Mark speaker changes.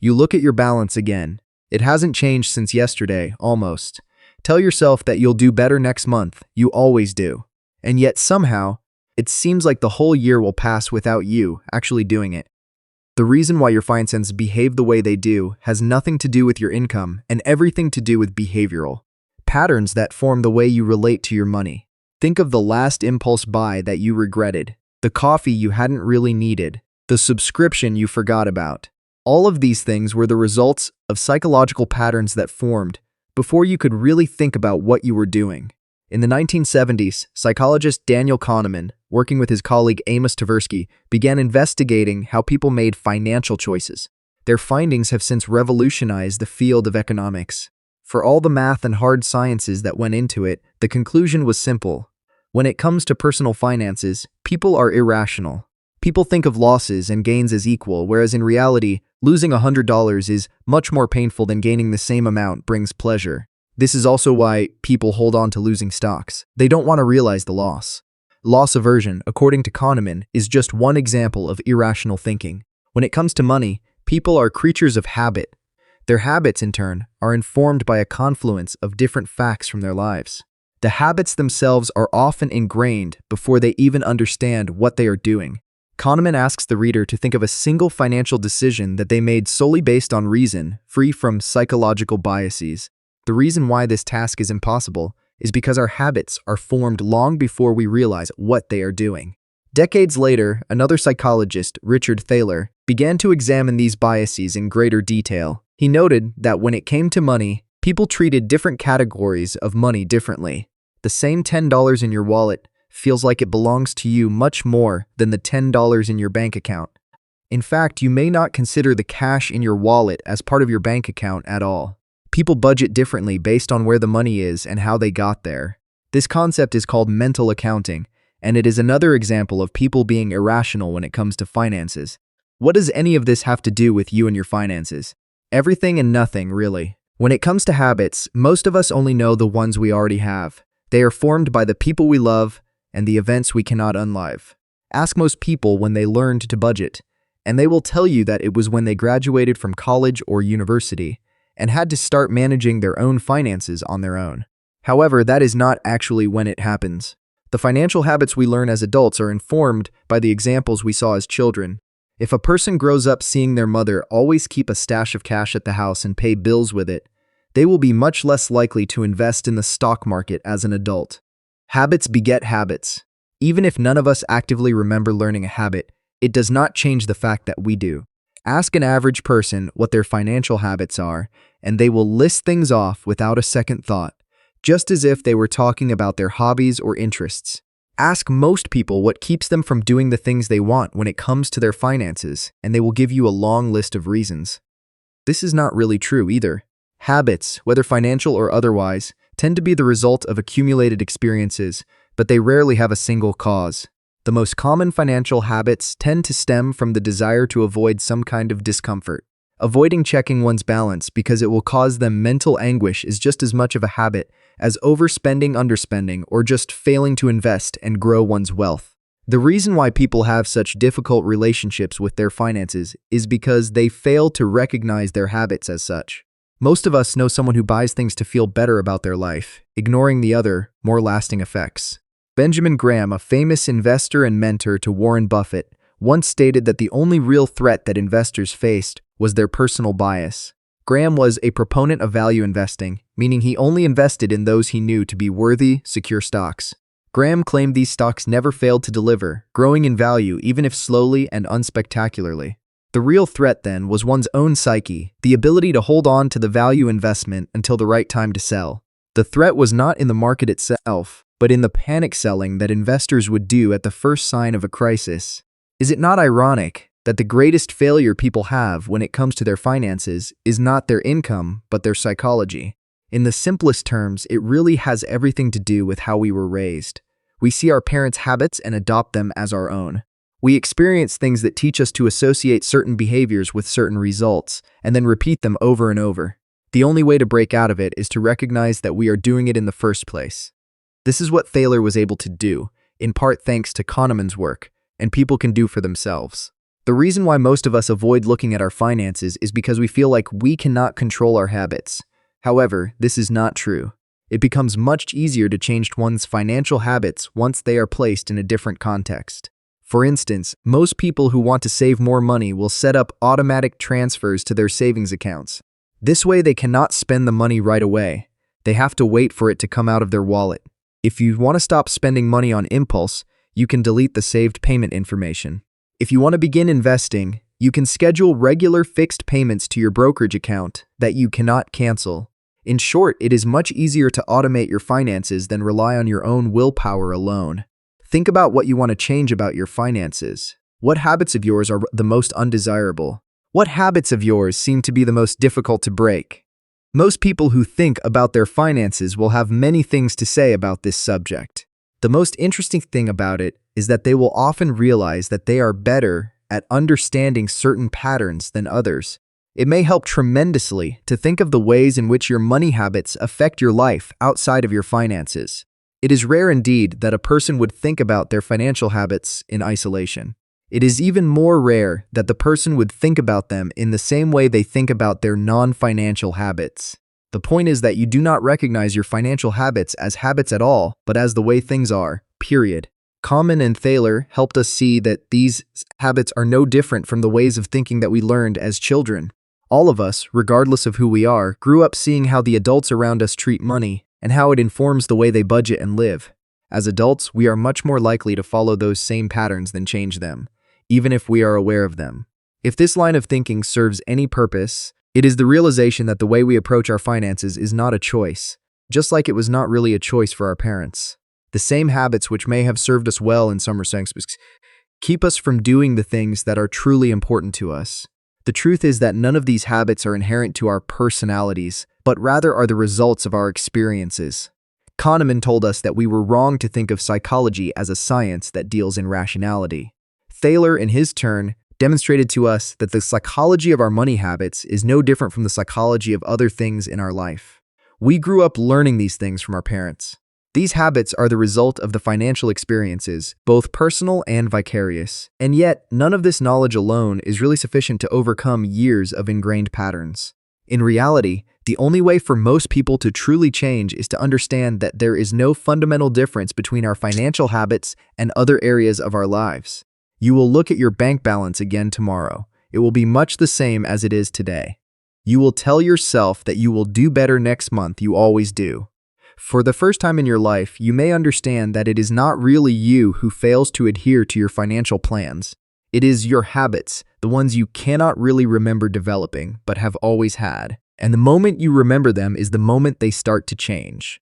Speaker 1: You look at your balance again. It hasn't changed since yesterday, almost. Tell yourself that you'll do better next month. You always do. And yet somehow, it seems like the whole year will pass without you actually doing it. The reason why your finances behave the way they do has nothing to do with your income and everything to do with behavioral patterns that form the way you relate to your money. Think of the last impulse buy that you regretted, the coffee you hadn't really needed, the subscription you forgot about. All of these things were the results of psychological patterns that formed before you could really think about what you were doing. In the 1970s, psychologist Daniel Kahneman, working with his colleague Amos Tversky, began investigating how people made financial choices. Their findings have since revolutionized the field of economics. For all the math and hard sciences that went into it, the conclusion was simple. When it comes to personal finances, people are irrational. People think of losses and gains as equal, whereas in reality, losing $100 is much more painful than gaining the same amount brings pleasure. This is also why people hold on to losing stocks. They don't want to realize the loss. Loss aversion, according to Kahneman, is just one example of irrational thinking. When it comes to money, people are creatures of habit. Their habits, in turn, are informed by a confluence of different facts from their lives. The habits themselves are often ingrained before they even understand what they are doing. Kahneman asks the reader to think of a single financial decision that they made solely based on reason, free from psychological biases. The reason why this task is impossible is because our habits are formed long before we realize what they are doing. Decades later, another psychologist, Richard Thaler, began to examine these biases in greater detail. He noted that when it came to money, people treated different categories of money differently. The same $10 in your wallet feels like it belongs to you much more than the $10 in your bank account. In fact, you may not consider the cash in your wallet as part of your bank account at all. People budget differently based on where the money is and how they got there. This concept is called mental accounting, and it is another example of people being irrational when it comes to finances. What does any of this have to do with you and your finances? Everything and nothing, really. When it comes to habits, most of us only know the ones we already have. They are formed by the people we love and the events we cannot unlive. Ask most people when they learned to budget, and they will tell you that it was when they graduated from college or university and had to start managing their own finances on their own. However, that is not actually when it happens. The financial habits we learn as adults are informed by the examples we saw as children. If a person grows up seeing their mother always keep a stash of cash at the house and pay bills with it, they will be much less likely to invest in the stock market as an adult. Habits beget habits. Even if none of us actively remember learning a habit, it does not change the fact that we do. Ask an average person what their financial habits are, and they will list things off without a second thought, just as if they were talking about their hobbies or interests. Ask most people what keeps them from doing the things they want when it comes to their finances, and they will give you a long list of reasons. This is not really true either. Habits, whether financial or otherwise, tend to be the result of accumulated experiences, but they rarely have a single cause. The most common financial habits tend to stem from the desire to avoid some kind of discomfort. Avoiding checking one's balance because it will cause them mental anguish is just as much of a habit as overspending, underspending, or just failing to invest and grow one's wealth. The reason why people have such difficult relationships with their finances is because they fail to recognize their habits as such. Most of us know someone who buys things to feel better about their life, ignoring the other, more lasting effects. Benjamin Graham, a famous investor and mentor to Warren Buffett, once stated that the only real threat that investors faced was their personal bias. Graham was a proponent of value investing, meaning he only invested in those he knew to be worthy, secure stocks. Graham claimed these stocks never failed to deliver, growing in value even if slowly and unspectacularly. The real threat then was one's own psyche, the ability to hold on to the value investment until the right time to sell. The threat was not in the market itself, but in the panic selling that investors would do at the first sign of a crisis. Is it not ironic that the greatest failure people have when it comes to their finances is not their income, but their psychology? In the simplest terms, it really has everything to do with how we were raised. We see our parents' habits and adopt them as our own. We experience things that teach us to associate certain behaviors with certain results, and then repeat them over and over. The only way to break out of it is to recognize that we are doing it in the first place. This is what Thaler was able to do, in part thanks to Kahneman's work, and people can do for themselves. The reason why most of us avoid looking at our finances is because we feel like we cannot control our habits. However, this is not true. It becomes much easier to change one's financial habits once they are placed in a different context. For instance, most people who want to save more money will set up automatic transfers to their savings accounts. This way they cannot spend the money right away. They have to wait for it to come out of their wallet. If you want to stop spending money on impulse, you can delete the saved payment information. If you want to begin investing, you can schedule regular fixed payments to your brokerage account that you cannot cancel. In short, it is much easier to automate your finances than rely on your own willpower alone. Think about what you want to change about your finances. What habits of yours are the most undesirable? What habits of yours seem to be the most difficult to break? Most people who think about their finances will have many things to say about this subject. The most interesting thing about it is that they will often realize that they are better at understanding certain patterns than others. It may help tremendously to think of the ways in which your money habits affect your life outside of your finances. It is rare indeed that a person would think about their financial habits in isolation. It is even more rare that the person would think about them in the same way they think about their non-financial habits. The point is that you do not recognize your financial habits as habits at all, but as the way things are, period. Kamen and Thaler helped us see that these habits are no different from the ways of thinking that we learned as children. All of us, regardless of who we are, grew up seeing how the adults around us treat money and how it informs the way they budget and live. As adults, we are much more likely to follow those same patterns than change them, even if we are aware of them. If this line of thinking serves any purpose, it is the realization that the way we approach our finances is not a choice, just like it was not really a choice for our parents. The same habits which may have served us well in some respects keep us from doing the things that are truly important to us. The truth is that none of these habits are inherent to our personalities, but rather are the results of our experiences. Kahneman told us that we were wrong to think of psychology as a science that deals in rationality. Thaler, in his turn, demonstrated to us that the psychology of our money habits is no different from the psychology of other things in our life. We grew up learning these things from our parents. These habits are the result of the financial experiences, both personal and vicarious, and yet none of this knowledge alone is really sufficient to overcome years of ingrained patterns. In reality, the only way for most people to truly change is to understand that there is no fundamental difference between our financial habits and other areas of our lives. You will look at your bank balance again tomorrow. It will be much the same as it is today. You will tell yourself that you will do better next month. You always do. For the first time in your life, you may understand that it is not really you who fails to adhere to your financial plans. It is your habits, the ones you cannot really remember developing, but have always had. And the moment you remember them is the moment they start to change.